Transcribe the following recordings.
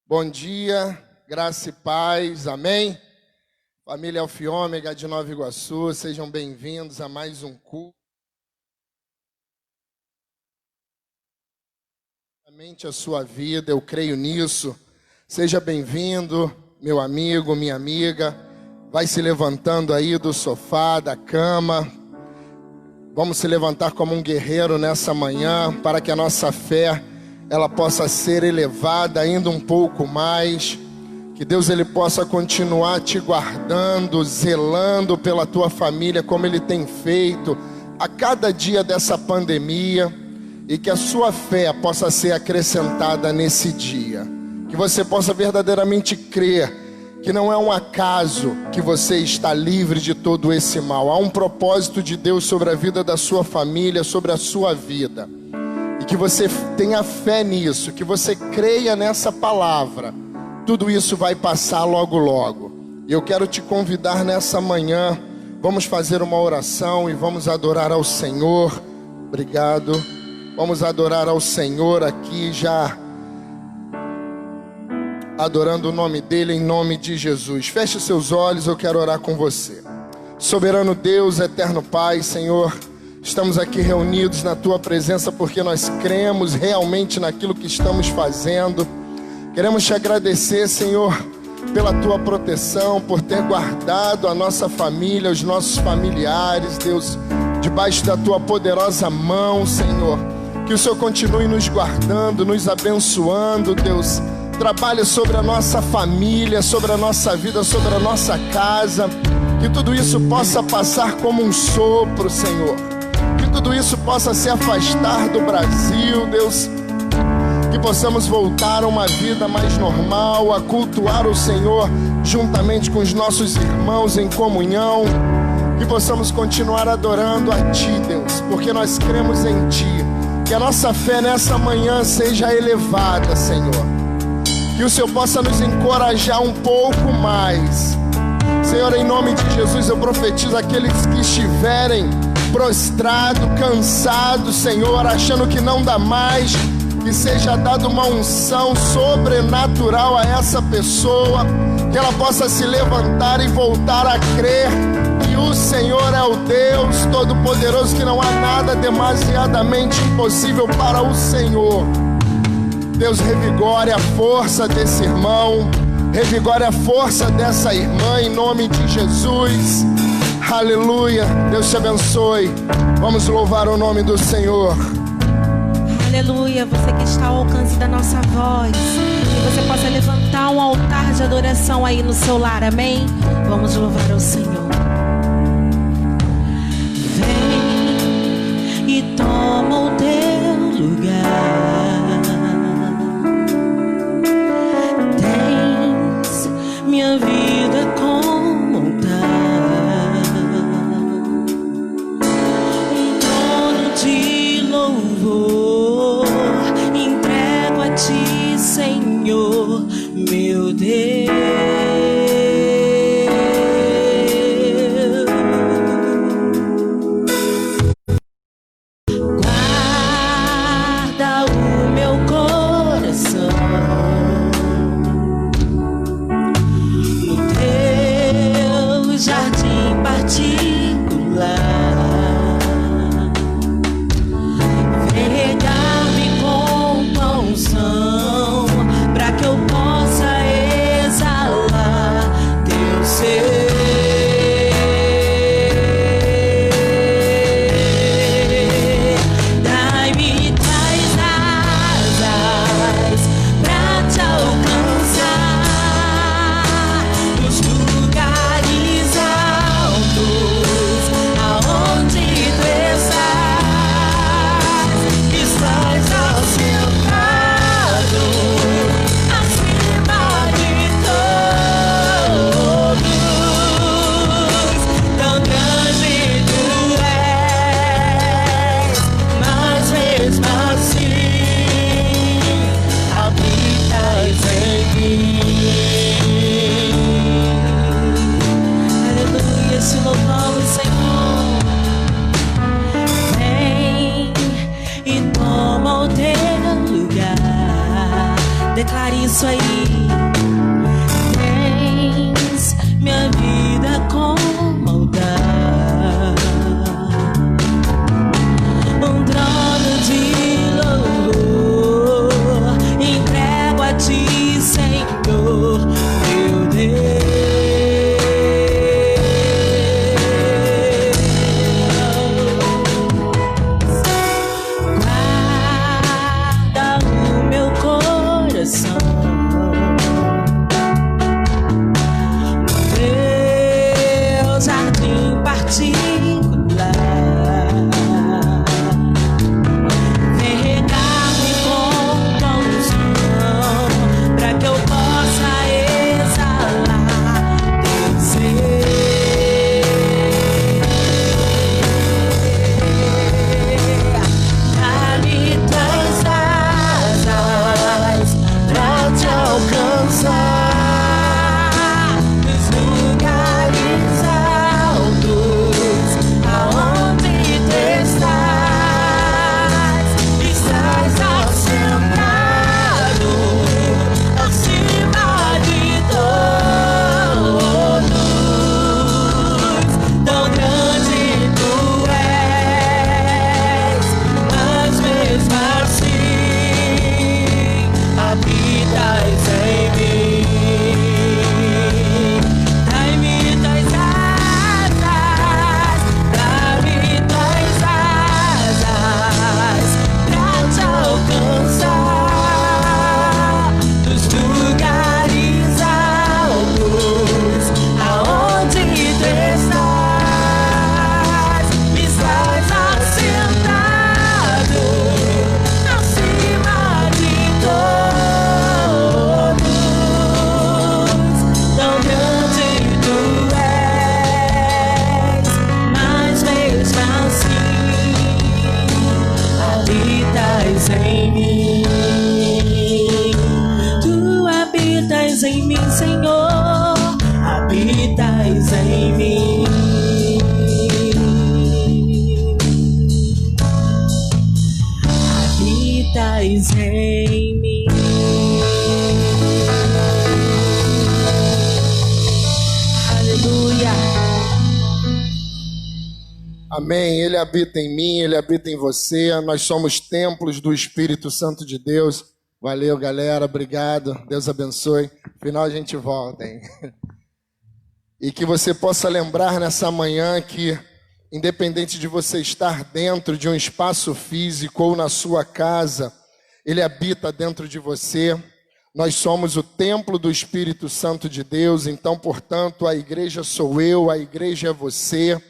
Bom dia, graça e paz, amém? Família Alfa e Ômega de Nova Iguaçu, sejam bem-vindos a mais um culto. A sua vida, eu creio nisso. Seja bem-vindo, meu amigo, minha amiga. Vai se levantando aí do sofá, da cama. Vamos se levantar como um guerreiro nessa manhã, para que a nossa fé ela possa ser elevada ainda um pouco mais, que Deus ele possa continuar te guardando, zelando pela tua família, como Ele tem feito a cada dia dessa pandemia, e que a sua fé possa ser acrescentada nesse dia, que você possa verdadeiramente crer que não é um acaso que você está livre de todo esse mal, há um propósito de Deus sobre a vida da sua família, sobre a sua vida. E que você tenha fé nisso, que você creia nessa palavra. Tudo isso vai passar logo logo. E eu quero te convidar nessa manhã. Vamos fazer uma oração e vamos adorar ao Senhor. Obrigado. Vamos adorar ao Senhor aqui já, adorando o nome dEle em nome de Jesus. Feche seus olhos, eu quero orar com você. Soberano Deus, eterno Pai, Senhor, estamos aqui reunidos na Tua presença porque nós cremos realmente naquilo que estamos fazendo. Queremos Te agradecer, Senhor, pela Tua proteção, por ter guardado a nossa família, os nossos familiares, Deus, debaixo da Tua poderosa mão, Senhor. Que o Senhor continue nos guardando, nos abençoando, Deus. Trabalhe sobre a nossa família, sobre a nossa vida, sobre a nossa casa. Que tudo isso possa passar como um sopro, Senhor. Que tudo isso possa se afastar do Brasil, Deus. Que possamos voltar a uma vida mais normal, a cultuar o Senhor juntamente com os nossos irmãos em comunhão. Que possamos continuar adorando a Ti, Deus, porque nós cremos em Ti. Que a nossa fé nessa manhã seja elevada, Senhor. Que o Senhor possa nos encorajar um pouco mais. Senhor, em nome de Jesus, eu profetizo aqueles que estiverem prostrado, cansado, Senhor, achando que não dá mais, que seja dada uma unção sobrenatural a essa pessoa, que ela possa se levantar e voltar a crer que o Senhor é o Deus Todo-Poderoso, que não há nada demasiadamente impossível para o Senhor. Deus, revigore a força desse irmão, revigore a força dessa irmã, em nome de Jesus. Aleluia, Deus te abençoe. Vamos louvar o nome do Senhor. Aleluia, você que está ao alcance da nossa voz, que você possa levantar um altar de adoração aí no seu lar, amém? Vamos louvar ao Senhor. Vem e toma o teu lugar. Tens minha vida como altar, um trono de louvor entrego a Ti, Senhor, meu Deus. Guarda o meu coração no Teu jardim particular. Regar-me com Tua unção, para que eu possa declare isso aí. Tens minha vida comandar, um trono de louvor entrego a ti, Senhor, meu Deus. Amém, Ele habita em mim, Ele habita em você, nós somos templos do Espírito Santo de Deus. Valeu, galera, obrigado, Deus abençoe. No final a gente volta, hein? E que você possa lembrar nessa manhã que, independente de você estar dentro de um espaço físico ou na sua casa, Ele habita dentro de você. Nós somos o templo do Espírito Santo de Deus, então, portanto, a igreja sou eu, a igreja é você.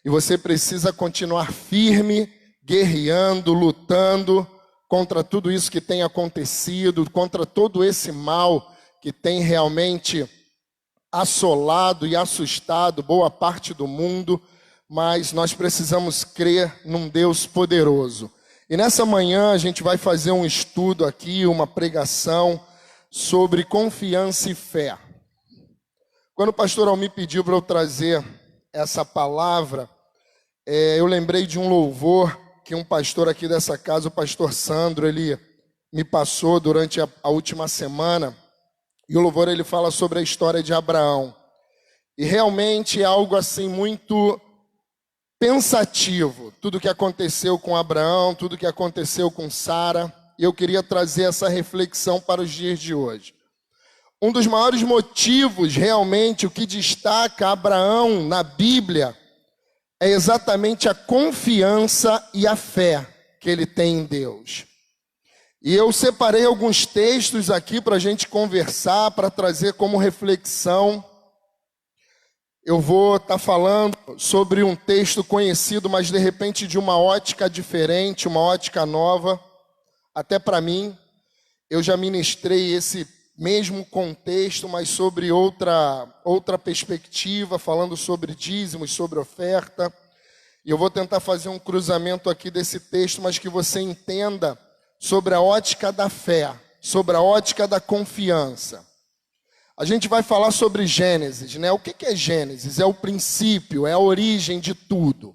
E você precisa continuar firme, guerreando, lutando contra tudo isso que tem acontecido, contra todo esse mal que tem realmente assolado e assustado boa parte do mundo, mas nós precisamos crer num Deus poderoso. E nessa manhã a gente vai fazer um estudo aqui, uma pregação sobre confiança e fé. Quando o pastor Almir pediu para eu trazer essa palavra, eu lembrei de um louvor que um pastor aqui dessa casa, o pastor Sandro, ele me passou durante a última semana. E o louvor ele fala sobre a história de Abraão. E realmente é algo assim muito pensativo. Tudo que aconteceu com Abraão, tudo que aconteceu com Sara. E eu queria trazer essa reflexão para os dias de hoje. Um dos maiores motivos, realmente, o que destaca Abraão na Bíblia, é exatamente a confiança e a fé que ele tem em Deus. E eu separei alguns textos aqui para a gente conversar, para trazer como reflexão. Eu vou estar falando sobre um texto conhecido, mas de repente de uma ótica diferente, uma ótica nova, até para mim. Eu já ministrei esse mesmo contexto, mas sobre outra perspectiva, falando sobre dízimos, sobre oferta. E eu vou tentar fazer um cruzamento aqui desse texto, mas que você entenda sobre a ótica da fé, sobre a ótica da confiança. A gente vai falar sobre Gênesis, né? O que é Gênesis? É o princípio, é a origem de tudo.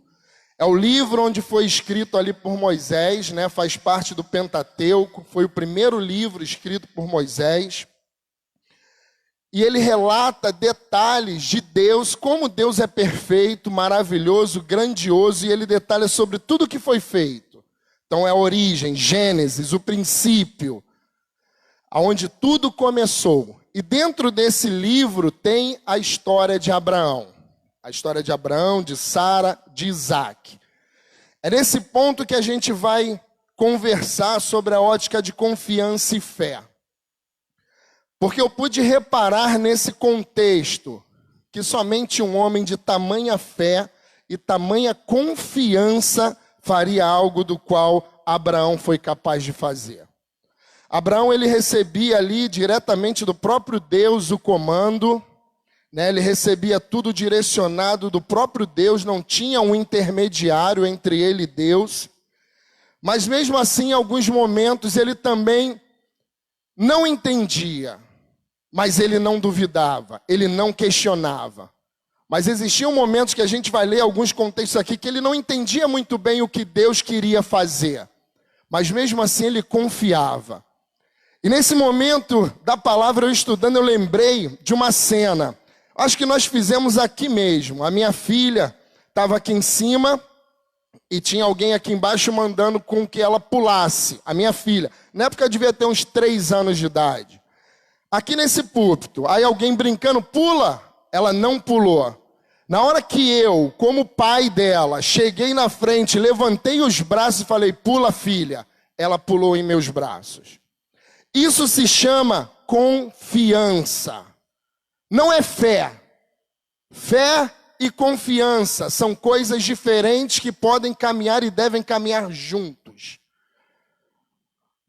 É o livro onde foi escrito ali por Moisés, né? Faz parte do Pentateuco, foi o primeiro livro escrito por Moisés. E ele relata detalhes de Deus, como Deus é perfeito, maravilhoso, grandioso, e ele detalha sobre tudo que foi feito. Então é a origem, Gênesis, o princípio, aonde tudo começou. E dentro desse livro tem a história de Abraão. A história de Abraão, de Sara, de Isaac. É nesse ponto que a gente vai conversar sobre a ótica de confiança e fé. Porque eu pude reparar nesse contexto que somente um homem de tamanha fé e tamanha confiança faria algo do qual Abraão foi capaz de fazer. Abraão, ele recebia ali diretamente do próprio Deus o comando, né? Ele recebia tudo direcionado do próprio Deus, não tinha um intermediário entre ele e Deus. Mas mesmo assim, em alguns momentos, ele também não entendia. Mas ele não duvidava, ele não questionava. Mas existiam momentos que a gente vai ler alguns contextos aqui que ele não entendia muito bem o que Deus queria fazer. Mas mesmo assim ele confiava. E nesse momento da palavra eu estudando, eu lembrei de uma cena. Acho que nós fizemos aqui mesmo. A minha filha estava aqui em cima e tinha alguém aqui embaixo mandando com que ela pulasse. A minha filha. Na época eu devia ter uns 3 anos de idade. Aqui nesse púlpito, aí alguém brincando, pula, ela não pulou. Na hora que eu, como pai dela, cheguei na frente, levantei os braços e falei, pula filha, ela pulou em meus braços. Isso se chama confiança, não é fé. Fé e confiança são coisas diferentes que podem caminhar e devem caminhar juntos.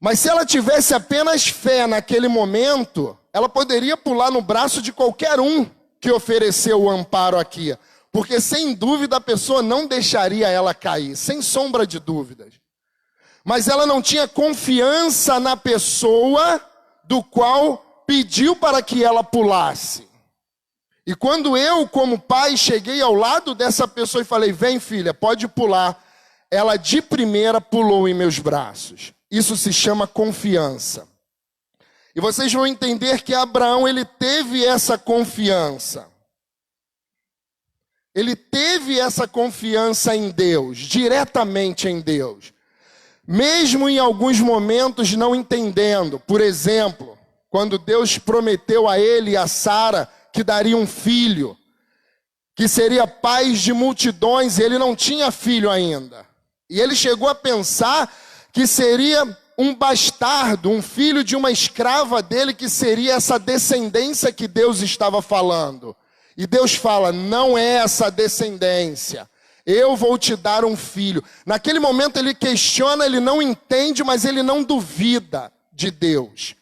Mas se ela tivesse apenas fé naquele momento, ela poderia pular no braço de qualquer um que ofereceu o amparo aqui. Porque sem dúvida a pessoa não deixaria ela cair, sem sombra de dúvidas. Mas ela não tinha confiança na pessoa do qual pediu para que ela pulasse. E quando eu, como pai, cheguei ao lado dessa pessoa e falei, vem filha, pode pular. Ela de primeira pulou em meus braços. Isso se chama confiança. E vocês vão entender que Abraão, ele teve essa confiança. Ele teve essa confiança em Deus, diretamente em Deus. Mesmo em alguns momentos não entendendo. Por exemplo, quando Deus prometeu a ele e a Sara que daria um filho, que seria pai de multidões, e ele não tinha filho ainda. E ele chegou a pensar que seria um bastardo, um filho de uma escrava dele, que seria essa descendência que Deus estava falando. E Deus fala, não é essa descendência, eu vou te dar um filho. Naquele momento ele questiona, ele não entende, mas ele não duvida de Deus.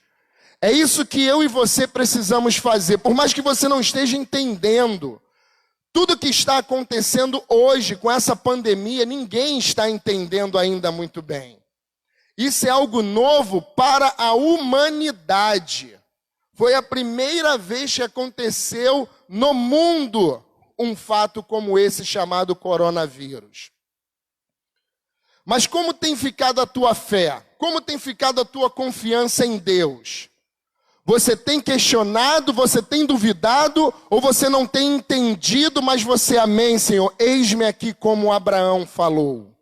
É isso que eu e você precisamos fazer, por mais que você não esteja entendendo. Tudo que está acontecendo hoje com essa pandemia, ninguém está entendendo ainda muito bem. Isso é algo novo para a humanidade. Foi a primeira vez que aconteceu no mundo um fato como esse chamado coronavírus. Mas como tem ficado a tua fé? Como tem ficado a tua confiança em Deus? Você tem questionado, você tem duvidado, ou você não tem entendido, mas você, amém, Senhor, eis-me aqui como Abraão falou.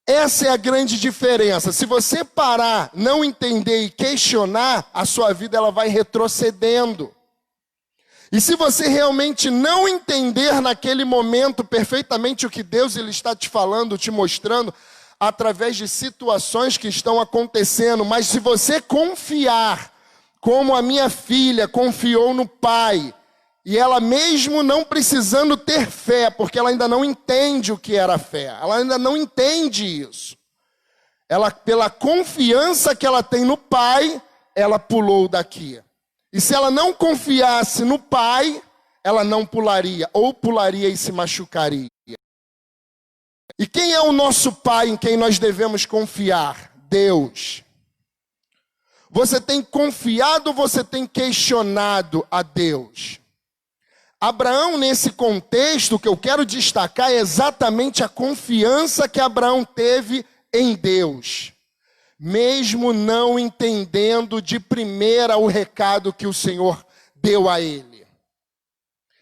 Essa é a grande diferença. Se você parar, não entender e questionar, a sua vida ela vai retrocedendo. E se você realmente não entender naquele momento perfeitamente o que Deus ele está te falando, te mostrando, através de situações que estão acontecendo, mas se você confiar, como a minha filha confiou no pai, e ela mesmo não precisando ter fé, porque ela ainda não entende o que era fé, ela ainda não entende isso. Ela, pela confiança que ela tem no pai, ela pulou daqui. E se ela não confiasse no pai, ela não pularia, ou pularia e se machucaria. E quem é o nosso pai em quem nós devemos confiar? Deus. Você tem confiado ou você tem questionado a Deus? Abraão, nesse contexto, o que eu quero destacar é exatamente a confiança que Abraão teve em Deus, mesmo não entendendo de primeira o recado que o Senhor deu a ele.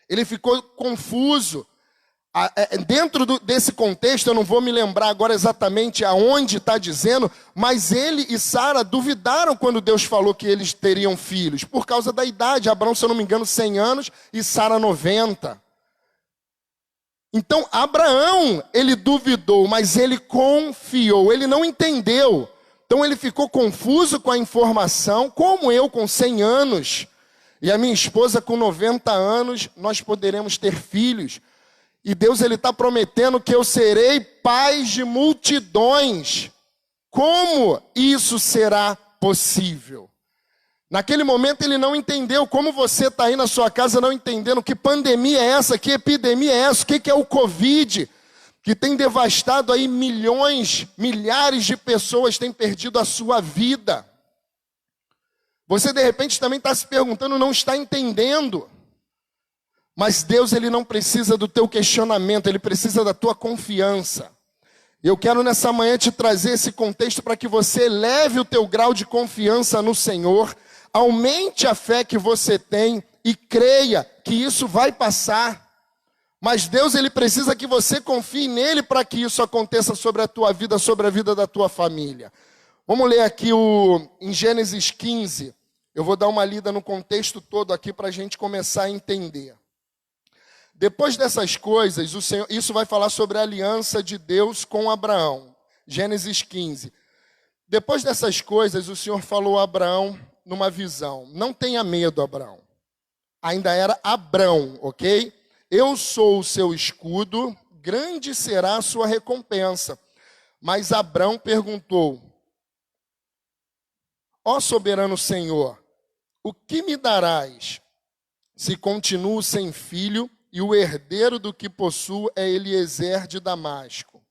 Ele ficou confuso. Dentro desse contexto, eu não vou me lembrar agora exatamente aonde está dizendo, mas ele e Sara duvidaram quando Deus falou que eles teriam filhos, por causa da idade. Abraão, se eu não me engano, 100 anos e Sara 90. Então, Abraão, ele duvidou, mas ele confiou, ele não entendeu. Então, ele ficou confuso com a informação, como eu com 100 anos e a minha esposa com 90 anos, nós poderemos ter filhos. E Deus, ele está prometendo que eu serei pai de multidões. Como isso será possível? Naquele momento ele não entendeu. Como você está aí na sua casa não entendendo que pandemia é essa, que epidemia é essa, o que é o Covid, que tem devastado aí milhões, milhares de pessoas têm perdido a sua vida. Você de repente também está se perguntando, não está entendendo. Mas Deus, ele não precisa do teu questionamento, ele precisa da tua confiança. Eu quero nessa manhã te trazer esse contexto para que você eleve o teu grau de confiança no Senhor, aumente a fé que você tem e creia que isso vai passar. Mas Deus, ele precisa que você confie nele para que isso aconteça sobre a tua vida, sobre a vida da tua família. Vamos ler aqui em Gênesis 15. Eu vou dar uma lida no contexto todo aqui para a gente começar a entender. Depois dessas coisas, o Senhor, isso vai falar sobre a aliança de Deus com Abraão. Gênesis 15. Depois dessas coisas, o Senhor falou a Abraão numa visão. Não tenha medo, Abraão. Ainda era Abrão, ok? Eu sou o seu escudo, grande será a sua recompensa. Mas Abrão perguntou: ó soberano Senhor, o que me darás se continuo sem filho e o herdeiro do que possuo é Eliezer de Damasco?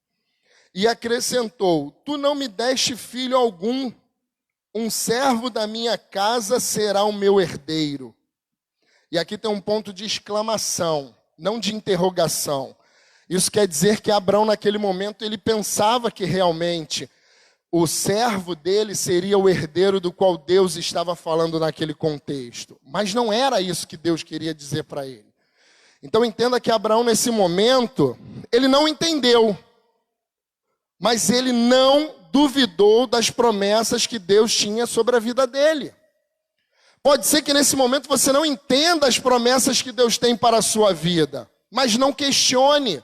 E acrescentou: tu não me deste filho algum, um servo da minha casa será o meu herdeiro. E aqui tem um ponto de exclamação, não de interrogação. Isso quer dizer que Abrão, naquele momento, ele pensava que realmente o servo dele seria o herdeiro do qual Deus estava falando naquele contexto. Mas não era isso que Deus queria dizer para ele. Então entenda que Abraão, nesse momento, ele não entendeu, mas ele não duvidou das promessas que Deus tinha sobre a vida dele. Pode ser que nesse momento você não entenda as promessas que Deus tem para a sua vida, mas não questione,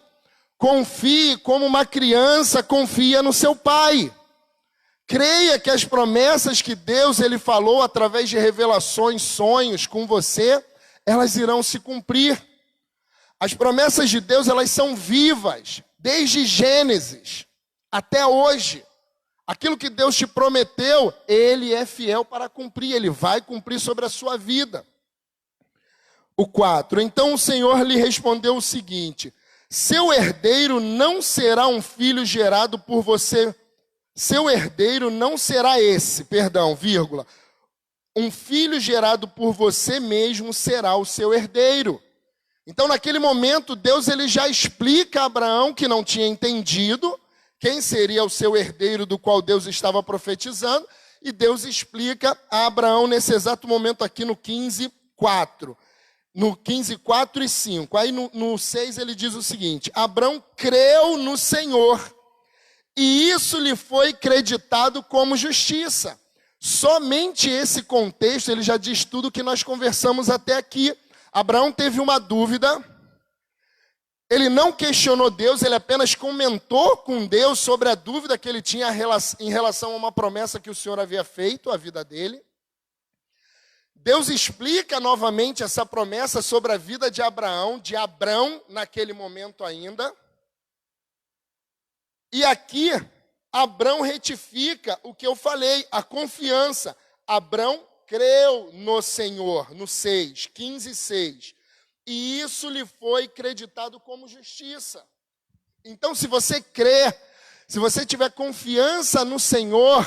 confie como uma criança confia no seu pai. Creia que as promessas que Deus ele falou através de revelações, sonhos com você, elas irão se cumprir. As promessas de Deus, elas são vivas, desde Gênesis até hoje. Aquilo que Deus te prometeu, ele é fiel para cumprir, ele vai cumprir sobre a sua vida. O 4, então o Senhor lhe respondeu o seguinte: seu herdeiro não será um filho gerado por você. Seu herdeiro não será esse, vírgula. Um filho gerado por você mesmo será o seu herdeiro. Então, naquele momento, Deus ele já explica a Abraão, que não tinha entendido, quem seria o seu herdeiro do qual Deus estava profetizando, e Deus explica a Abraão nesse exato momento aqui no 15:4. No 15:4 e 5. Aí no 6 ele diz o seguinte: Abraão creu no Senhor, e isso lhe foi creditado como justiça. Somente esse contexto, ele já diz tudo o que nós conversamos até aqui. Abraão teve uma dúvida, ele não questionou Deus, ele apenas comentou com Deus sobre a dúvida que ele tinha em relação a uma promessa que o Senhor havia feito à vida dele. Deus explica novamente essa promessa sobre a vida de Abraão, de Abrão naquele momento ainda. E aqui, Abrão retifica o que eu falei, a confiança. Abrão creu no Senhor, no 6, 15:6. E isso lhe foi creditado como justiça. Então, se você crê, se você tiver confiança no Senhor,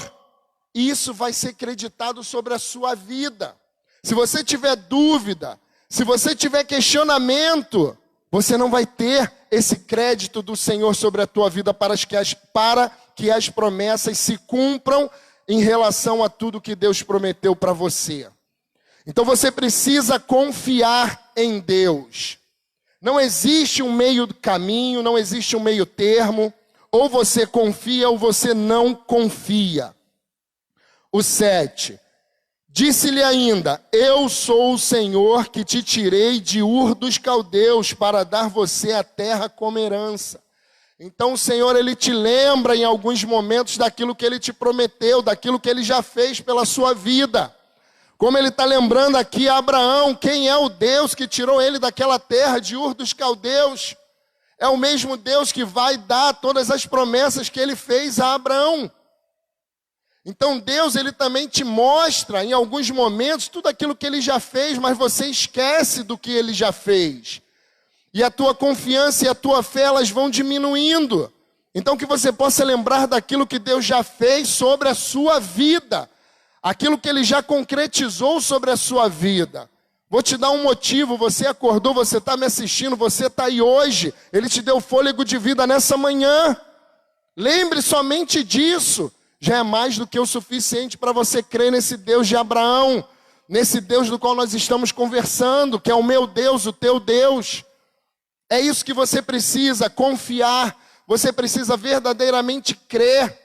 isso vai ser creditado sobre a sua vida. Se você tiver dúvida, Se você tiver questionamento, você não vai ter esse crédito do Senhor sobre a tua vida para que as promessas se cumpram em relação a tudo que Deus prometeu para você. Então você precisa confiar em Deus. Não existe um meio do caminho, não existe um meio termo. Ou você confia ou você não confia. O 7. Disse-lhe ainda: eu sou o Senhor que te tirei de Ur dos Caldeus para dar você a terra como herança. Então o Senhor, Ele te lembra em alguns momentos daquilo que Ele te prometeu, daquilo que Ele já fez pela sua vida. Como Ele está lembrando aqui a Abraão, quem é o Deus que tirou ele daquela terra de Ur dos Caldeus? É o mesmo Deus que vai dar todas as promessas que Ele fez a Abraão. Então Deus, Ele também te mostra em alguns momentos tudo aquilo que Ele já fez, mas você esquece do que Ele já fez. E a tua confiança e a tua fé, elas vão diminuindo. Então que você possa lembrar daquilo que Deus já fez sobre a sua vida. Aquilo que Ele já concretizou sobre a sua vida. Vou te dar um motivo, você acordou, você está me assistindo, você está aí hoje. Ele te deu fôlego de vida nessa manhã. Lembre somente disso. Já é mais do que o suficiente para você crer nesse Deus de Abraão, nesse Deus do qual nós estamos conversando, que é o meu Deus, o teu Deus. É isso que você precisa, confiar, você precisa verdadeiramente crer.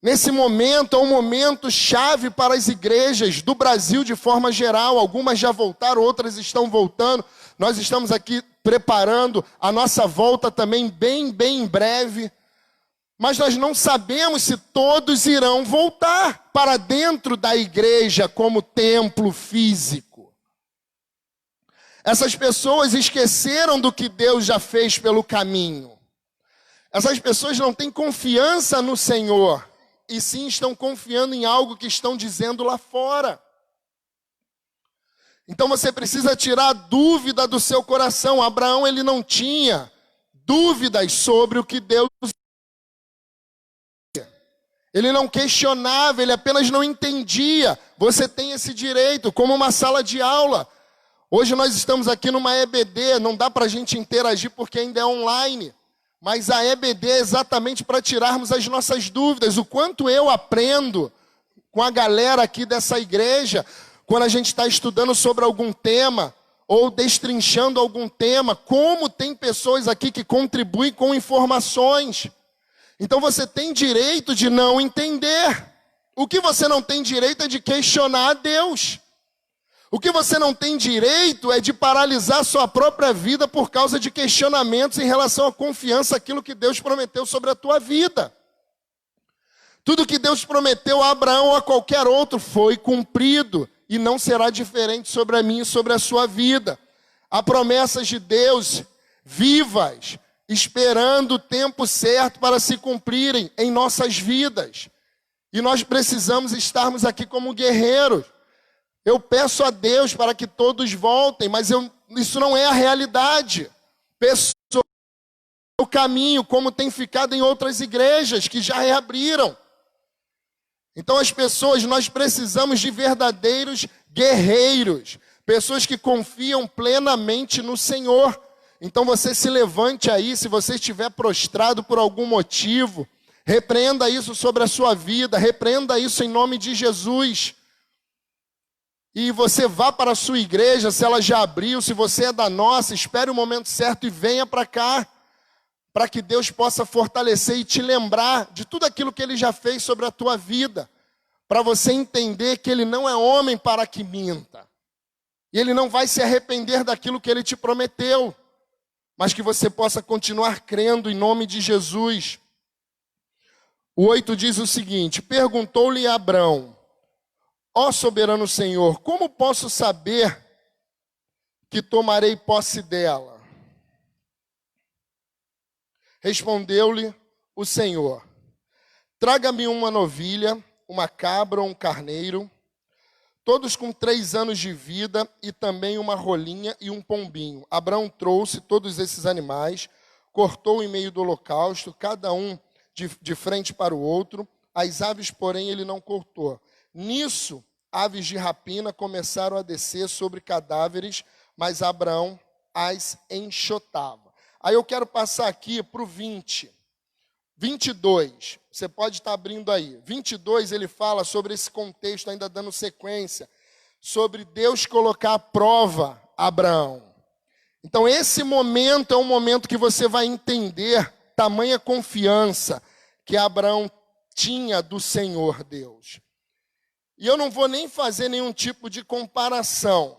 Nesse momento, é um momento chave para as igrejas do Brasil de forma geral. Algumas já voltaram, outras estão voltando. Nós estamos aqui preparando a nossa volta também bem em breve. Mas nós não sabemos se todos irão voltar para dentro da igreja como templo físico. Essas pessoas esqueceram do que Deus já fez pelo caminho. Essas pessoas não têm confiança no Senhor, e sim estão confiando em algo que estão dizendo lá fora. Então você precisa tirar a dúvida do seu coração. Abraão, ele não tinha dúvidas sobre o que Deus... Ele não questionava, ele apenas não entendia. Você tem esse direito, como uma sala de aula. Hoje nós estamos aqui numa EBD, não dá para a gente interagir porque ainda é online. Mas a EBD é exatamente para tirarmos as nossas dúvidas. O quanto eu aprendo com a galera aqui dessa igreja, quando a gente está estudando sobre algum tema, ou destrinchando algum tema, como tem pessoas aqui que contribuem com informações. Então você tem direito de não entender. O que você não tem direito é de questionar a Deus. O que você não tem direito é de paralisar sua própria vida por causa de questionamentos em relação à confiança, aquilo que Deus prometeu sobre a tua vida. Tudo que Deus prometeu a Abraão ou a qualquer outro foi cumprido e não será diferente sobre a minha e sobre a sua vida. Há promessas de Deus vivas, esperando o tempo certo para se cumprirem em nossas vidas. E nós precisamos estarmos aqui como guerreiros. Eu peço a Deus para que todos voltem, mas isso não é a realidade. Pessoas no caminho, como tem ficado em outras igrejas que já reabriram. Então as pessoas, nós precisamos de verdadeiros guerreiros. Pessoas que confiam plenamente no Senhor. Então você se levante aí, se você estiver prostrado por algum motivo, repreenda isso sobre a sua vida, repreenda isso em nome de Jesus. E você vá para a sua igreja, se ela já abriu, se você é da nossa, espere o momento certo e venha para cá, para que Deus possa fortalecer e te lembrar de tudo aquilo que Ele já fez sobre a tua vida, para você entender que Ele não é homem para que minta, e Ele não vai se arrepender daquilo que Ele te prometeu, mas que você possa continuar crendo em nome de Jesus. O 8 diz o seguinte: perguntou-lhe Abrão: ó soberano Senhor, como posso saber que tomarei posse dela? Respondeu-lhe o Senhor: traga-me uma novilha, uma cabra ou um carneiro, todos com 3 anos de vida, e também uma rolinha e um pombinho. Abrão trouxe todos esses animais, cortou em meio do holocausto, cada um de frente para o outro. As aves, porém, ele não cortou. Nisso, aves de rapina começaram a descer sobre cadáveres, mas Abraão as enxotava. Aí eu quero passar aqui para o 20. 22, você pode estar abrindo aí. 22, ele fala sobre esse contexto, ainda dando sequência, sobre Deus colocar à prova Abraão. Então esse momento é um momento que você vai entender tamanha confiança que Abraão tinha do Senhor Deus. E eu não vou nem fazer nenhum tipo de comparação,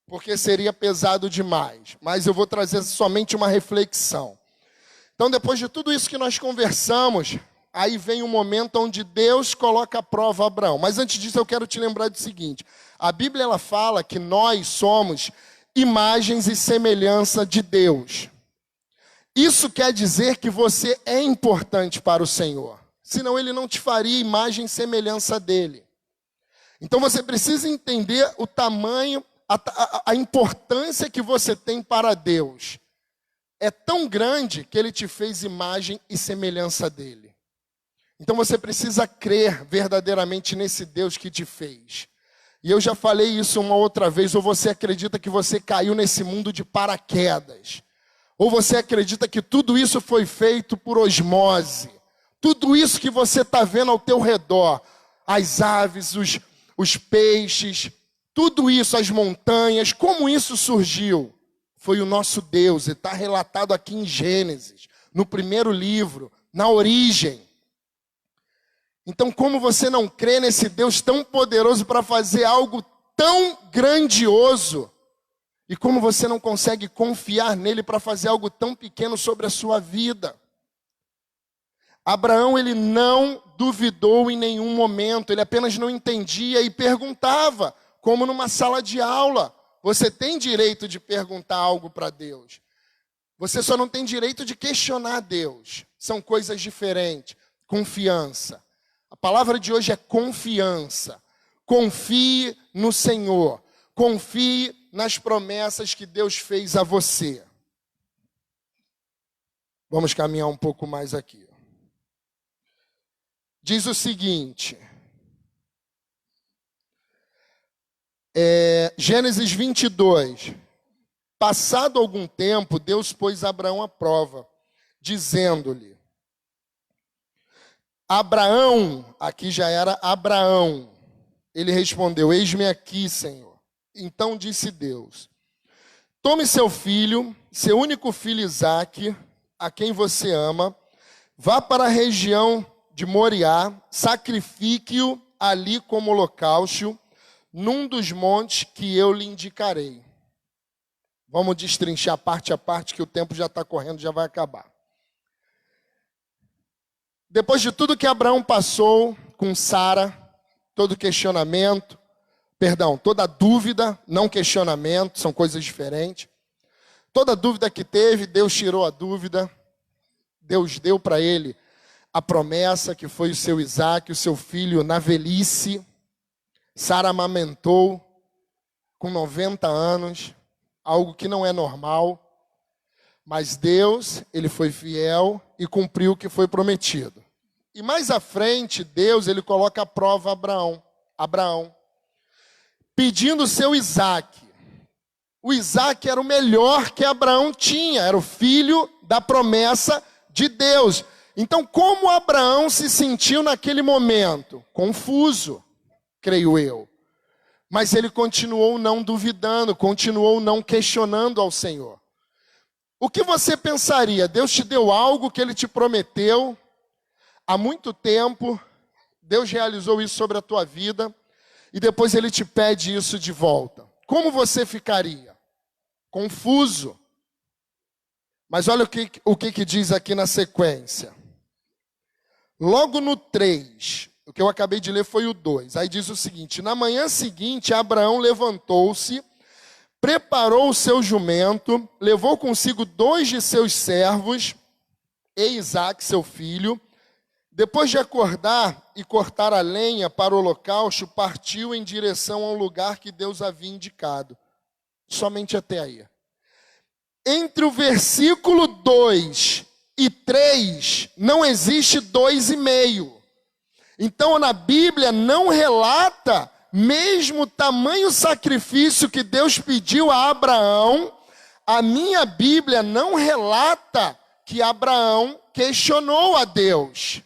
porque seria pesado demais, mas eu vou trazer somente uma reflexão. Então, depois de tudo isso que nós conversamos, aí vem um momento onde Deus coloca à prova Abraão. Mas antes disso, eu quero te lembrar do seguinte: a Bíblia ela fala que nós somos imagens e semelhança de Deus. Isso quer dizer que você é importante para o Senhor, senão Ele não te faria imagem e semelhança dEle. Então, você precisa entender o tamanho, a importância que você tem para Deus. É tão grande que Ele te fez imagem e semelhança dEle. Então você precisa crer verdadeiramente nesse Deus que te fez. E eu já falei isso uma outra vez, ou você acredita que você caiu nesse mundo de paraquedas. Ou você acredita que tudo isso foi feito por osmose. Tudo isso que você está vendo ao teu redor, as aves, os peixes, tudo isso, as montanhas, como isso surgiu? Foi o nosso Deus, e está relatado aqui em Gênesis, no primeiro livro, na origem. Então, como você não crê nesse Deus tão poderoso para fazer algo tão grandioso, e como você não consegue confiar nele para fazer algo tão pequeno sobre a sua vida? Abraão, ele não duvidou em nenhum momento, ele apenas não entendia e perguntava, como numa sala de aula. Você tem direito de perguntar algo para Deus. Você só não tem direito de questionar Deus. São coisas diferentes. Confiança. A palavra de hoje é confiança. Confie no Senhor. Confie nas promessas que Deus fez a você. Vamos caminhar um pouco mais aqui. Diz o seguinte... Gênesis 22. Passado algum tempo, Deus pôs Abraão à prova, dizendo-lhe: Abraão, aqui já era Abraão. Ele respondeu: eis-me aqui, Senhor. Então disse Deus: tome seu filho, seu único filho Isaque, a quem você ama, vá para a região de Moriá, sacrifique-o ali como holocausto, num dos montes que eu lhe indicarei. Vamos destrinchar parte a parte, que o tempo já está correndo, já vai acabar. Depois de tudo que Abraão passou com Sara, todo questionamento, toda dúvida, não questionamento, são coisas diferentes. Toda dúvida que teve, Deus tirou a dúvida. Deus deu para ele a promessa, que foi o seu Isaque, o seu filho na velhice. Sara amamentou com 90 anos, algo que não é normal, mas Deus, ele foi fiel e cumpriu o que foi prometido. E mais à frente, Deus, ele coloca à prova Abraão, pedindo o seu Isaque. O Isaque era o melhor que Abraão tinha, era o filho da promessa de Deus. Então, como Abraão se sentiu naquele momento? Confuso, creio eu. Mas ele continuou não duvidando, continuou não questionando ao Senhor. O que você pensaria? Deus te deu algo que Ele te prometeu há muito tempo, Deus realizou isso sobre a tua vida, e depois Ele te pede isso de volta. Como você ficaria? Confuso. Mas olha o que diz aqui na sequência. Logo no 3, o que eu acabei de ler foi o 2. Aí diz o seguinte: na manhã seguinte, Abraão levantou-se, preparou o seu jumento, levou consigo 2 de seus servos, e Isaque, seu filho. Depois de acordar e cortar a lenha para o holocausto, partiu em direção a um lugar que Deus havia indicado. Somente até aí. Entre o versículo 2 e 3, não existe 2,5. Então, na Bíblia não relata mesmo tamanho sacrifício que Deus pediu a Abraão, a minha Bíblia não relata que Abraão questionou a Deus.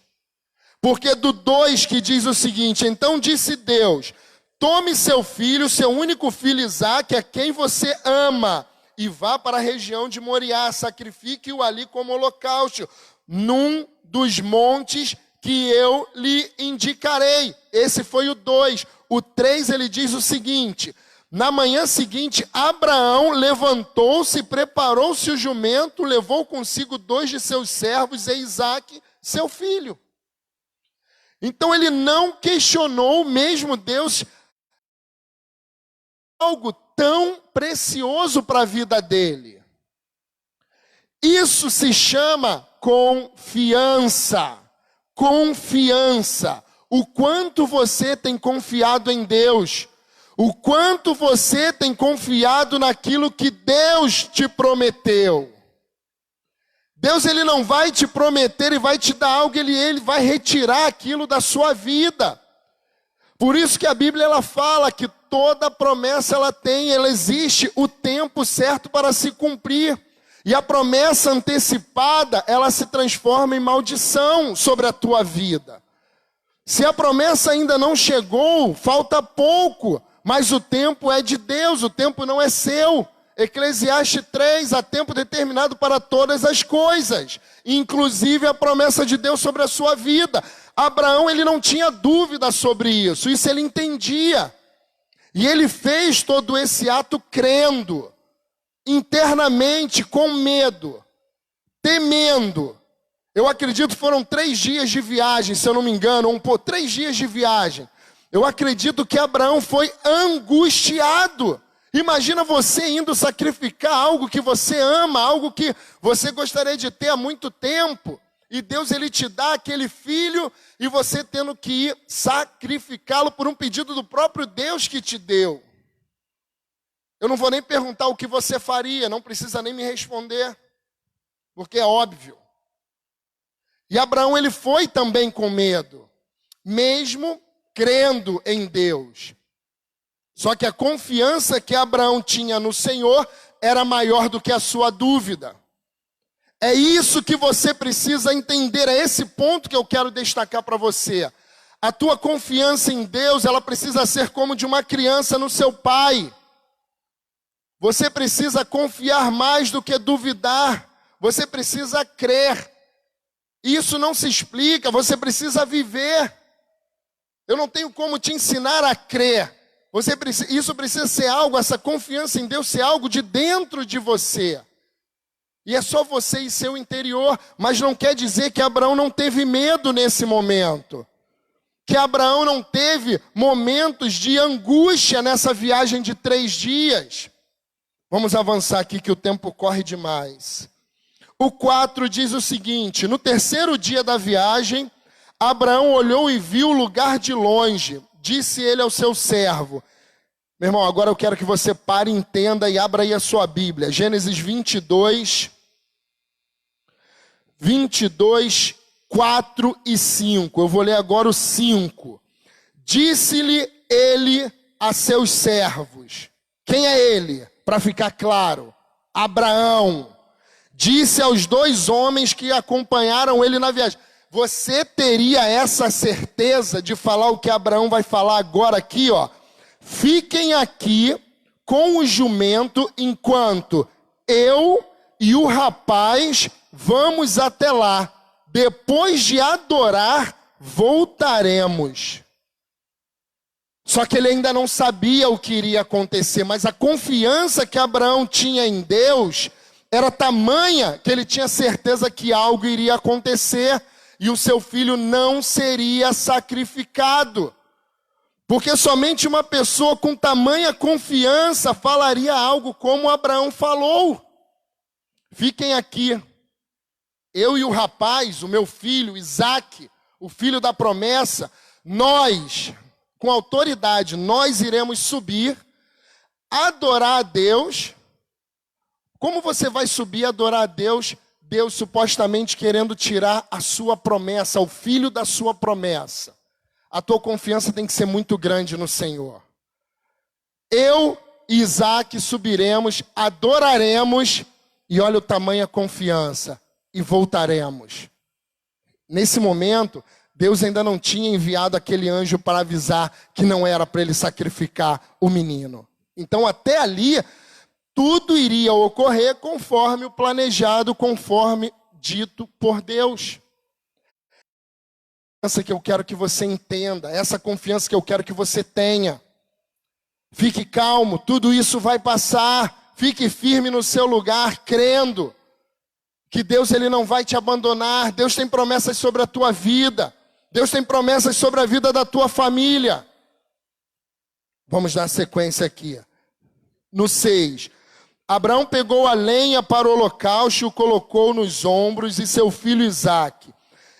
Porque do 2 que diz o seguinte: então disse Deus, tome seu filho, seu único filho Isaque, a quem você ama, e vá para a região de Moriá, sacrifique-o ali como holocausto, num dos montes que eu lhe indicarei. Esse foi o 2. O 3 ele diz o seguinte: na manhã seguinte, Abraão levantou-se, preparou-se o jumento, levou consigo 2 de seus servos e Isaque, seu filho. Então ele não questionou mesmo Deus algo tão precioso para a vida dele. Isso se chama confiança. Confiança. O quanto você tem confiado em Deus. O quanto você tem confiado naquilo que Deus te prometeu. Deus ele não vai te prometer e vai te dar algo, ele vai retirar aquilo da sua vida. Por isso que a Bíblia ela fala que toda promessa ela existe o tempo certo para se cumprir. E a promessa antecipada, ela se transforma em maldição sobre a tua vida. Se a promessa ainda não chegou, falta pouco, mas o tempo é de Deus, o tempo não é seu. Eclesiastes 3, há tempo determinado para todas as coisas, inclusive a promessa de Deus sobre a sua vida. Abraão, ele não tinha dúvida sobre isso ele entendia. E ele fez todo esse ato crendo, internamente, com medo, temendo. Eu acredito que foram 3 dias de viagem, se eu não me engano, 3 dias de viagem. Eu acredito que Abraão foi angustiado. Imagina você indo sacrificar algo que você ama, algo que você gostaria de ter há muito tempo. E Deus ele te dá aquele filho e você tendo que ir sacrificá-lo por um pedido do próprio Deus que te deu. Eu não vou nem perguntar o que você faria, não precisa nem me responder, porque é óbvio. E Abraão ele foi também com medo, mesmo crendo em Deus. Só que a confiança que Abraão tinha no Senhor era maior do que a sua dúvida. É isso que você precisa entender, é esse ponto que eu quero destacar para você. A tua confiança em Deus, ela precisa ser como de uma criança no seu pai. Você precisa confiar mais do que duvidar. Você precisa crer. Isso não se explica, você precisa viver. Eu não tenho como te ensinar a crer. Isso precisa ser algo, essa confiança em Deus ser algo de dentro de você. E é só você e seu interior, mas não quer dizer que Abraão não teve medo nesse momento. Que Abraão não teve momentos de angústia nessa viagem de 3 dias. Vamos avançar aqui que o tempo corre demais. O 4 diz o seguinte: no 3º dia da viagem, Abraão olhou e viu o lugar de longe. Disse ele ao seu servo. Meu irmão, agora eu quero que você pare, entenda e abra aí a sua Bíblia. Gênesis 22, 4 e 5. Eu vou ler agora o 5. Disse-lhe ele a seus servos. Quem é ele? Para ficar claro. Abraão. Disse aos 2 homens que acompanharam ele na viagem. Você teria essa certeza de falar o que Abraão vai falar agora aqui, ó? Fiquem aqui com o jumento enquanto eu e o rapaz vamos até lá. Depois de adorar, voltaremos. Só que ele ainda não sabia o que iria acontecer, mas a confiança que Abraão tinha em Deus era tamanha que ele tinha certeza que algo iria acontecer. E o seu filho não seria sacrificado. Porque somente uma pessoa com tamanha confiança falaria algo como Abraão falou. Fiquem aqui. Eu e o rapaz, o meu filho, Isaque, o filho da promessa, nós, com autoridade, nós iremos subir, adorar a Deus. Como você vai subir e adorar a Deus? Deus supostamente querendo tirar a sua promessa, o filho da sua promessa. A tua confiança tem que ser muito grande no Senhor. Eu e Isaac subiremos, adoraremos, e olha o tamanho da confiança, e voltaremos. Nesse momento, Deus ainda não tinha enviado aquele anjo para avisar que não era para ele sacrificar o menino. Então, até ali, tudo iria ocorrer conforme o planejado, conforme dito por Deus. Essa que eu quero que você entenda, essa confiança que eu quero que você tenha. Fique calmo, tudo isso vai passar. Fique firme no seu lugar, crendo que Deus ele não vai te abandonar. Deus tem promessas sobre a tua vida. Deus tem promessas sobre a vida da tua família. Vamos dar sequência aqui. No 6. Abraão pegou a lenha para o holocausto e o colocou nos ombros e seu filho Isaque.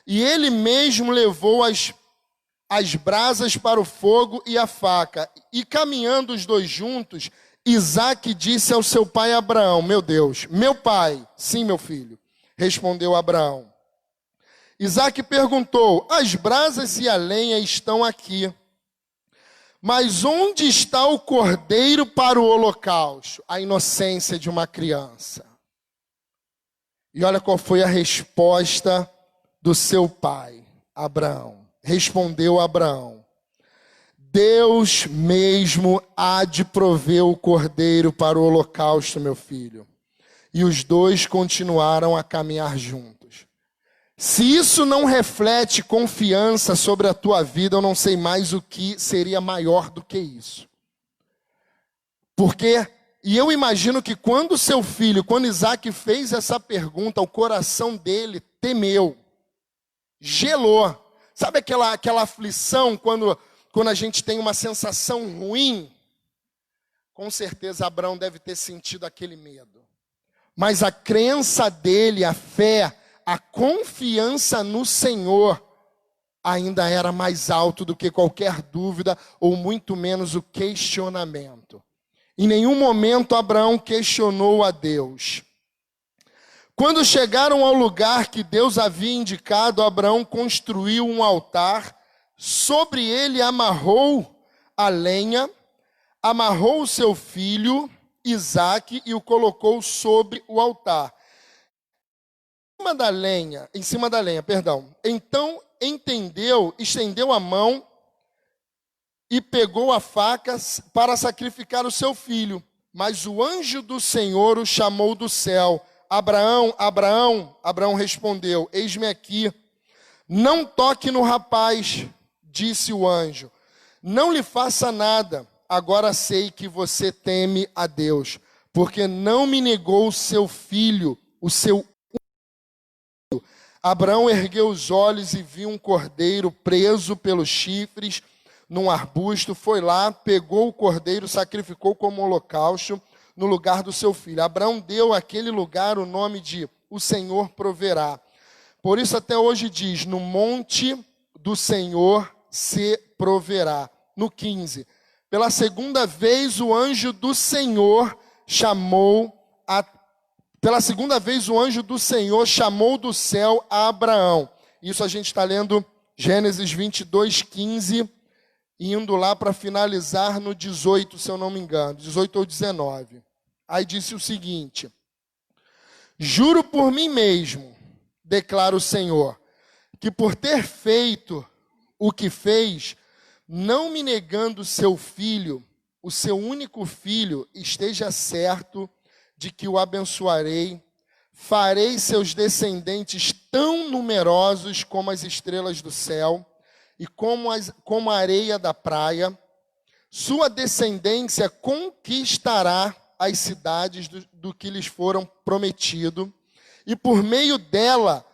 E ele mesmo levou as brasas para o fogo e a faca. E caminhando os dois juntos, Isaque disse ao seu pai Abraão: meu Deus, meu pai. Sim, meu filho, respondeu Abraão. Isaque perguntou: as brasas e a lenha estão aqui, mas onde está o cordeiro para o holocausto? A inocência de uma criança. E olha qual foi a resposta do seu pai, Abraão. Respondeu Abraão: Deus mesmo há de prover o cordeiro para o holocausto, meu filho. E os dois continuaram a caminhar juntos. Se isso não reflete confiança sobre a tua vida, eu não sei mais o que seria maior do que isso. Porque, e eu imagino que quando seu filho, quando Isaque fez essa pergunta, o coração dele temeu, gelou. Sabe aquela aflição quando a gente tem uma sensação ruim? Com certeza Abraão deve ter sentido aquele medo. Mas a crença dele, a fé, a confiança no Senhor ainda era mais alto do que qualquer dúvida ou muito menos o questionamento. Em nenhum momento Abraão questionou a Deus. Quando chegaram ao lugar que Deus havia indicado, Abraão construiu um altar, sobre ele amarrou a lenha, amarrou o seu filho Isaque e o colocou sobre o altar. Em cima da lenha. Então estendeu a mão e pegou a faca para sacrificar o seu filho. Mas o anjo do Senhor o chamou do céu. Abraão, Abraão. Abraão respondeu: eis-me aqui. Não toque no rapaz, disse o anjo. Não lhe faça nada. Agora sei que você teme a Deus, porque não me negou o seu filho, o seu. Abraão ergueu os olhos e viu um cordeiro preso pelos chifres num arbusto. Foi lá, pegou o cordeiro, sacrificou como holocausto no lugar do seu filho. Abraão deu àquele lugar o nome de O Senhor Proverá. Por isso até hoje diz: no monte do Senhor se proverá. No 15. Pela segunda vez o anjo do Senhor Pela segunda vez o anjo do Senhor chamou do céu a Abraão. Isso a gente está lendo Gênesis 22, 15, indo lá para finalizar no 18, se eu não me engano, 18 ou 19. Aí disse o seguinte: juro por mim mesmo, declara o Senhor, que por ter feito o que fez, não me negando seu filho, o seu único filho, esteja certo de que o abençoarei, farei seus descendentes tão numerosos como as estrelas do céu e como a areia da praia. Sua descendência conquistará as cidades do que lhes foram prometido, e por meio dela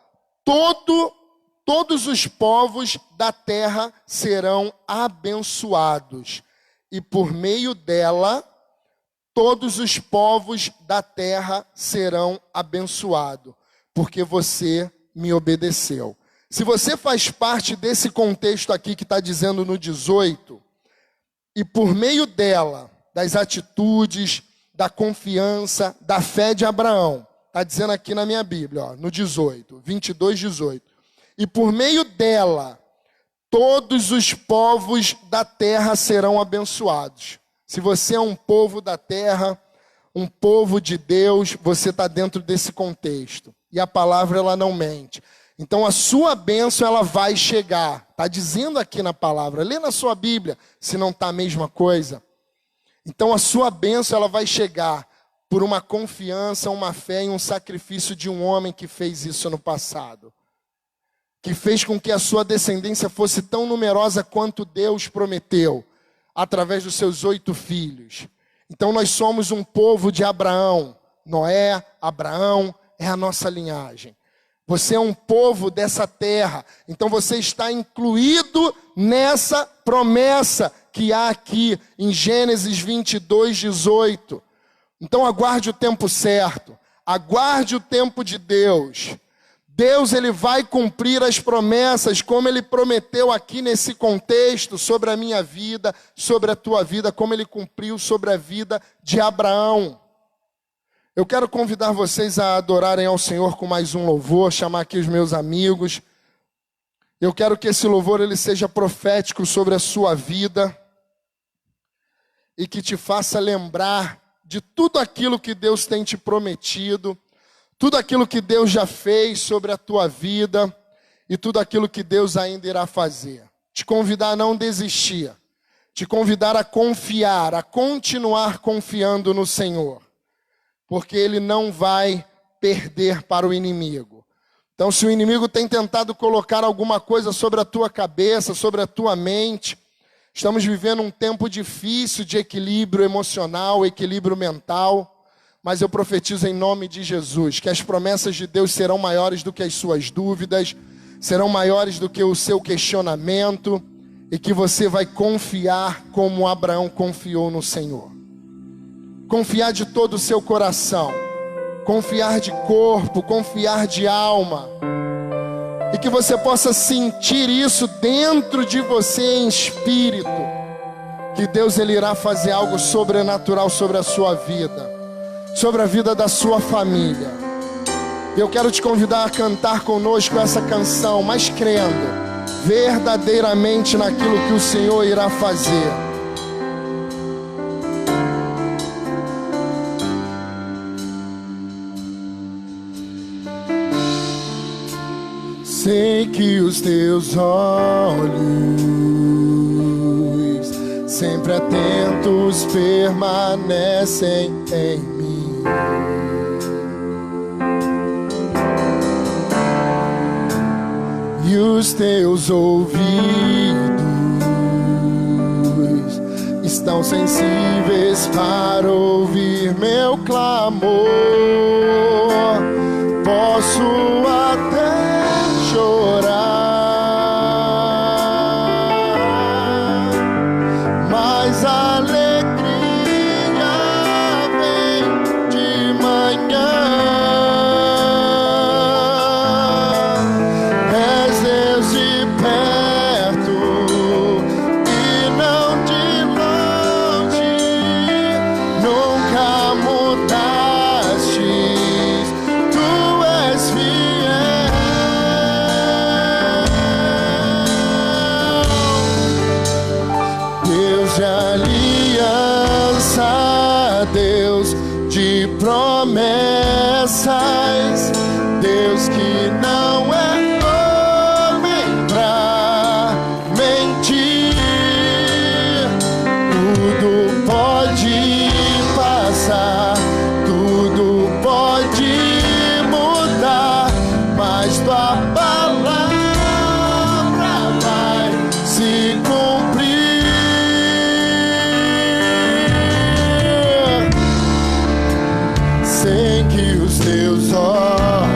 todos os povos da terra serão abençoados, e por meio dela todos os povos da terra serão abençoados, porque você me obedeceu. Se você faz parte desse contexto aqui que está dizendo no 18, e por meio dela, das atitudes, da confiança, da fé de Abraão, está dizendo aqui na minha Bíblia, ó, no 18, 22, 18. E por meio dela, todos os povos da terra serão abençoados. Se você é um povo da terra, um povo de Deus, você está dentro desse contexto. E a palavra, ela não mente. Então a sua bênção, ela vai chegar. Está dizendo aqui na palavra. Lê na sua Bíblia, se não está a mesma coisa. Então a sua bênção, ela vai chegar por uma confiança, uma fé e um sacrifício de um homem que fez isso no passado. Que fez com que a sua descendência fosse tão numerosa quanto Deus prometeu, através dos seus 8 filhos. Então nós somos um povo de Abraão. Noé, Abraão é a nossa linhagem. Você é um povo dessa terra. Então você está incluído nessa promessa que há aqui em Gênesis 22, 18. Então aguarde o tempo certo. Aguarde o tempo de Deus. Deus, ele vai cumprir as promessas como ele prometeu aqui nesse contexto sobre a minha vida, sobre a tua vida, como ele cumpriu sobre a vida de Abraão. Eu quero convidar vocês a adorarem ao Senhor com mais um louvor, chamar aqui os meus amigos. Eu quero que esse louvor ele seja profético sobre a sua vida e que te faça lembrar de tudo aquilo que Deus tem te prometido, tudo aquilo que Deus já fez sobre a tua vida e tudo aquilo que Deus ainda irá fazer. Te convidar a não desistir, te convidar a confiar, a continuar confiando no Senhor, porque Ele não vai perder para o inimigo. Então, se o inimigo tem tentado colocar alguma coisa sobre a tua cabeça, sobre a tua mente, estamos vivendo um tempo difícil de equilíbrio emocional, equilíbrio mental, mas eu profetizo em nome de Jesus que as promessas de Deus serão maiores do que as suas dúvidas, serão maiores do que o seu questionamento, e que você vai confiar como Abraão confiou no Senhor. Confiar de todo o seu coração, confiar de corpo, confiar de alma, e que você possa sentir isso dentro de você em espírito, que Deus ele irá fazer algo sobrenatural sobre a sua vida, sobre a vida da sua família. Eu quero te convidar a cantar conosco essa canção, mas crendo verdadeiramente naquilo que o Senhor irá fazer. Sei que os teus olhos, sempre atentos, permanecem em mim. E os teus ouvidos estão sensíveis para ouvir meu clamor. Posso até chorar, mas a alegria vem de manhã. És Deus de perto e não de longe, nunca mudaste, tu és fiel. Deus de aliança, Deus de promessas, Deus que não é homem pra mentir. Tudo pode passar, tudo pode mudar, mas tua palavra vai se cumprir. Sei que os teus olhos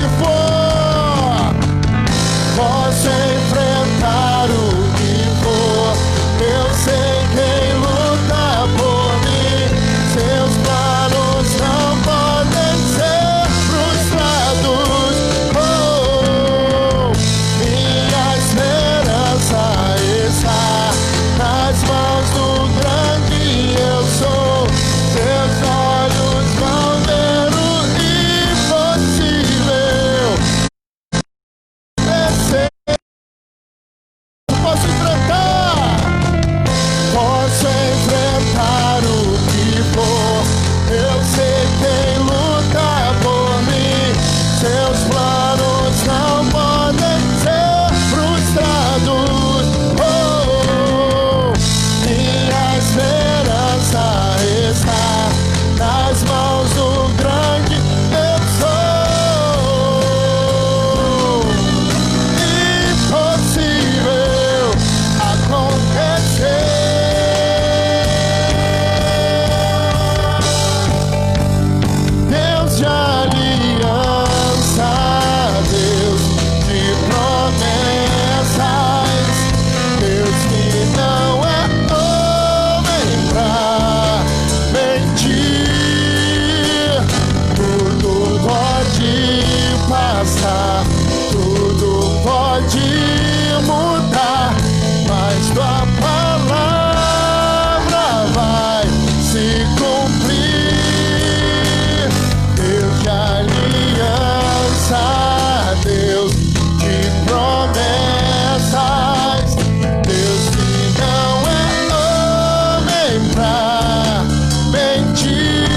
que for. Posso enfrentar o que for. Eu sei quem luta por mim. Seus planos não podem ser frustrados. Minha esperança está nas mãos do grande eu sou. Seus olhos vão ver o impossível. Posso enfrentar o que for. Eu sei quem luta por mim. Seus planos não podem ser frustrados. Minha esperança está nas mãos do grande eu sou. Impossível acontecer. Deus de aliança, Deus de promessas, Deus que não é homem pra mentir. Tudo pode passar, tudo pode mudar, mas tua palavra vai se cumprir. Deus de aliança, Deus de promessas, Deus que não é homem pra mentir.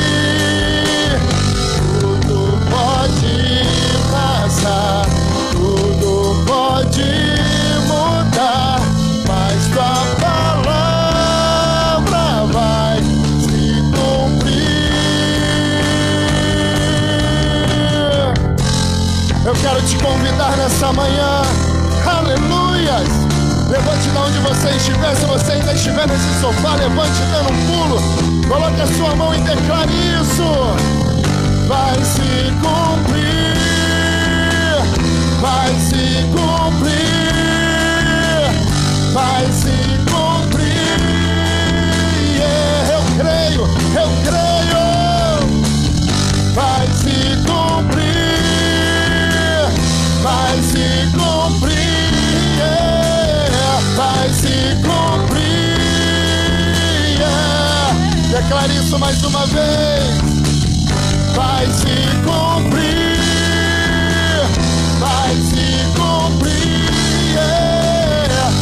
Tudo pode passar, tudo pode mudar, mas tua palavra vai se cumprir. Eu quero te convidar nessa manhã, aleluias. Levante de onde você estiver. Se você ainda estiver nesse sofá, levante dando um pulo. Coloque a sua mão e declare isso. Vai se cumprir, vai se cumprir, vai se cumprir. Eu creio, eu creio. Vai se cumprir, vai se cumprir, vai se cumprir. Declare isso mais uma vez. Vai se cumprir, vai se cumprir,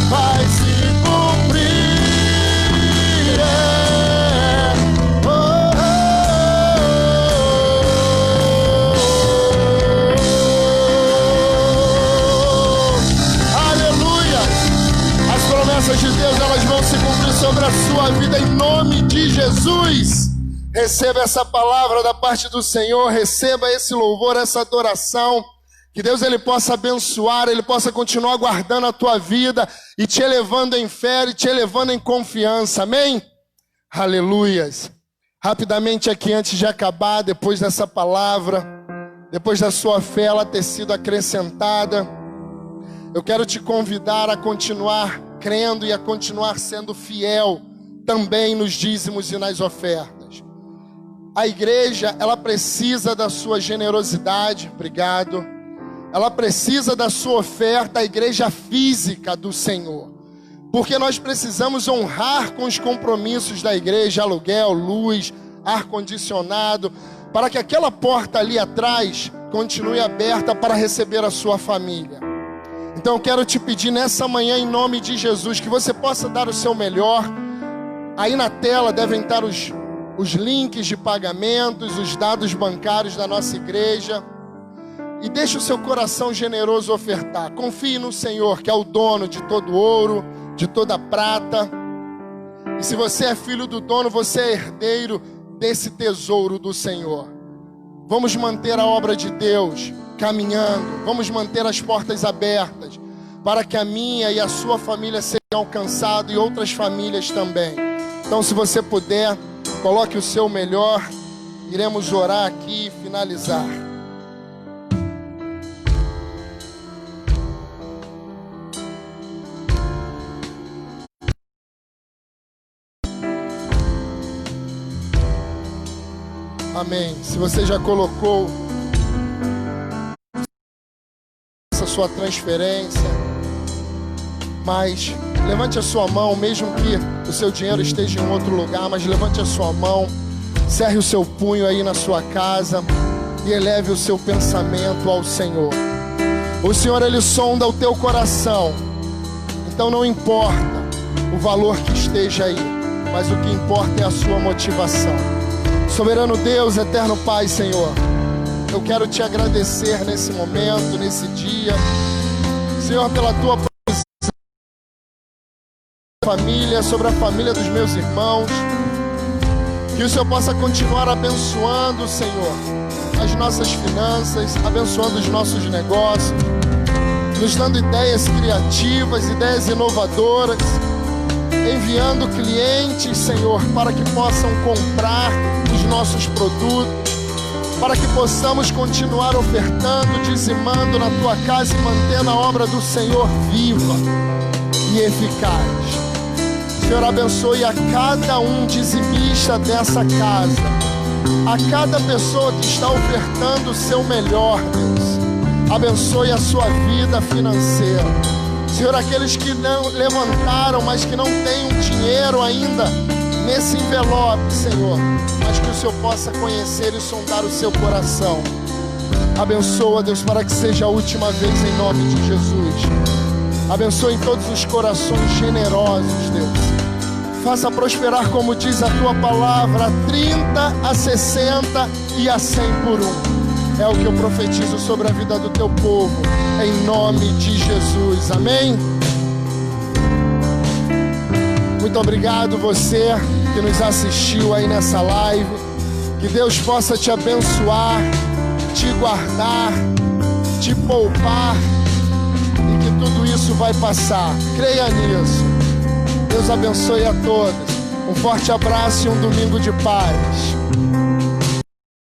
vai se cumprir. Aleluia! As promessas de Deus, elas vão se cumprir sobre a sua vida em nome de Jesus. Receba essa palavra da parte do Senhor, receba esse louvor, essa adoração. Que Deus ele possa abençoar, ele possa continuar guardando a tua vida e te elevando em fé e te elevando em confiança. Amém? Aleluias. Rapidamente aqui, antes de acabar, depois dessa palavra, depois da sua fé ela ter sido acrescentada, eu quero te convidar a continuar crendo e a continuar sendo fiel também nos dízimos e nas ofertas. A igreja, ela precisa da sua generosidade, obrigado. Ela precisa da sua oferta, a igreja física do Senhor. Porque nós precisamos honrar com os compromissos da igreja, aluguel, luz, ar-condicionado, para que aquela porta ali atrás continue aberta para receber a sua família. Então eu quero te pedir nessa manhã, em nome de Jesus, que você possa dar o seu melhor. Aí na tela devem estar os links de pagamentos, os dados bancários da nossa igreja. E deixe o seu coração generoso ofertar. Confie no Senhor, que é o dono de todo ouro, de toda prata. E se você é filho do dono, você é herdeiro desse tesouro do Senhor. Vamos manter a obra de Deus caminhando. Vamos manter as portas abertas, para que a minha e a sua família sejam alcançadas e outras famílias também. Então, se você puder, coloque o seu melhor. Iremos orar aqui e finalizar. Amém. Se você já colocou essa sua transferência, mas levante a sua mão, mesmo que o seu dinheiro esteja em outro lugar, mas levante a sua mão, cerre o seu punho aí na sua casa e eleve o seu pensamento ao Senhor. O Senhor, Ele sonda o teu coração. Então não importa o valor que esteja aí, mas o que importa é a sua motivação. Soberano Deus, eterno Pai, Senhor, eu quero te agradecer nesse momento, nesse dia, Senhor, pela tua família, sobre a família dos meus irmãos. Que o Senhor possa continuar abençoando, Senhor, as nossas finanças, abençoando os nossos negócios, nos dando ideias criativas, ideias inovadoras, enviando clientes, Senhor, para que possam comprar os nossos produtos, para que possamos continuar ofertando, dizimando na tua casa e mantendo a obra do Senhor viva e eficaz. Senhor, abençoe a cada um dizimista dessa casa, a cada pessoa que está ofertando o seu melhor, Deus. Abençoe a sua vida financeira. Senhor, aqueles que não levantaram, mas que não têm um dinheiro ainda nesse envelope, Senhor, mas que o Senhor possa conhecer e sondar o seu coração. Abençoa, Deus, para que seja a última vez, em nome de Jesus. Abençoe todos os corações generosos, Deus. Faça prosperar, como diz a tua palavra, 30, a 60 e a 100 por um. É o que eu profetizo sobre a vida do teu povo, em nome de Jesus. Amém? Muito obrigado você que nos assistiu aí nessa live. Que Deus possa te abençoar, te guardar, te poupar, e que tudo isso vai passar. Creia nisso. Deus abençoe a todos. Um forte abraço e um domingo de paz.